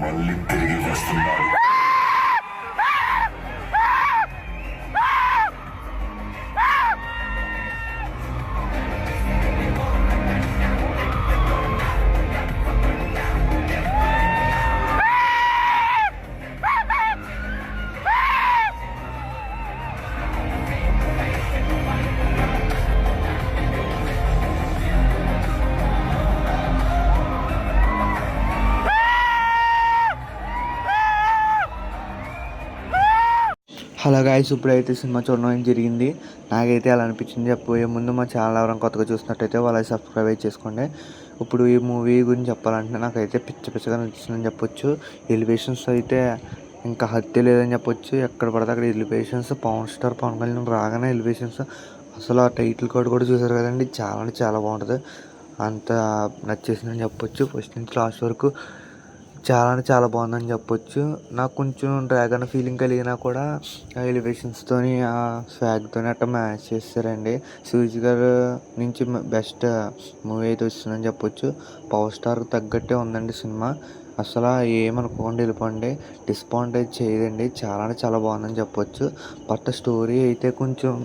మళ్ళీ తిరిగి వస్తున్నాడు. హలో గాయ్స్, ఇప్పుడైతే సినిమా చూడడం జరిగింది. నాకైతే అలా అనిపించింది. చెప్పబోయే ముందు మా ఛానల్ ఎవరైనా కొత్తగా చూసినట్టయితే వాళ్ళకి సబ్స్క్రైబ్ అయితే చేసుకోండి. ఇప్పుడు ఈ మూవీ గురించి చెప్పాలంటే నాకైతే పిచ్చగా నచ్చిందని చెప్పొచ్చు. ఎలివేషన్స్ అయితే ఇంకా హత్య లేదని చెప్పొచ్చు. ఎక్కడ పడితే అక్కడ ఎలివేషన్స్. పవన్ కళ్యాణ్ రాగానే ఎలివేషన్స్. అసలు ఆ టైటిల్ కార్డ్ కూడా చూసారు కదండి, చాలా అంటే చాలా బాగుంటుంది. అంత నచ్చేసిందని చెప్పొచ్చు. ఫస్ట్ నుంచి లాస్ట్ వరకు చాలా అంటే చాలా బాగుందని చెప్పొచ్చు. నాకు కొంచెం డ్రాగన్ ఫీలింగ్ కలిగినా కూడా ఆ ఎలివేషన్స్తో ఆ స్వాగ్తో అట్లా మ్యాచ్ చేస్తారండి. సూర్జ్ గారు నుంచి బెస్ట్ మూవీ అయితే వస్తుందని చెప్పొచ్చు. పవర్ స్టార్కి తగ్గట్టే ఉందండి సినిమా. అసలు ఏమనుకోండి వెళ్ళిపోండి, డిస్పాయింట్ అయితే చేయదండి. చాలా అంటే చాలా బాగుందని చెప్పొచ్చు. బట్ స్టోరీ అయితే కొంచెం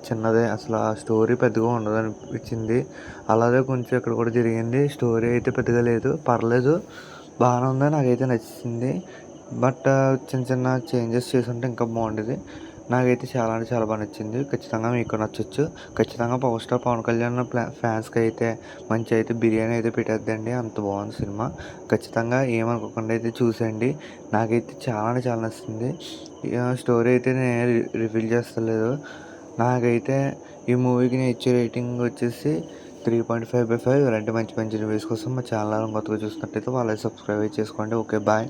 చిన్నదే. అసలు ఆ స్టోరీ పెద్దగా ఉండదు అనిపించింది. అలాగే కొంచెం ఇక్కడ కూడా జరిగింది. స్టోరీ అయితే పెద్దగా లేదు, పర్లేదు, బాగానే ఉంది, నాకైతే నచ్చింది. బట్ చిన్న చిన్న చేంజెస్ చేసుంటే ఇంకా బాగుండేది. నాకైతే చాలా అంటే చాలా బాగా నచ్చింది. ఖచ్చితంగా మీకు నచ్చొచ్చు. ఖచ్చితంగా పవర్ స్టార్ పవన్ కళ్యాణ్ ఫ్యాన్స్కి అయితే మంచి అయితే బిర్యానీ అయితే పెట్టేద్దండి. అంత బాగుంది సినిమా. ఖచ్చితంగా ఏమనుకోకుండా అయితే చూసేయండి. నాకైతే చాలా అంటే చాలా నచ్చింది. స్టోరీ అయితే నేను రివీల్ చేస్తలేదు. నాకైతే ఈ మూవీకి నేను ఇచ్చే రేటింగ్ వచ్చేసి 3.5/5. ఇలాంటి మంచి మంచి రివ్యూస్ కోసం మా ఛానల్ కొత్తగా చూసినట్టయితే వాళ్ళకి సబ్స్క్రైబ్ చేసుకోండి. Okay, bye.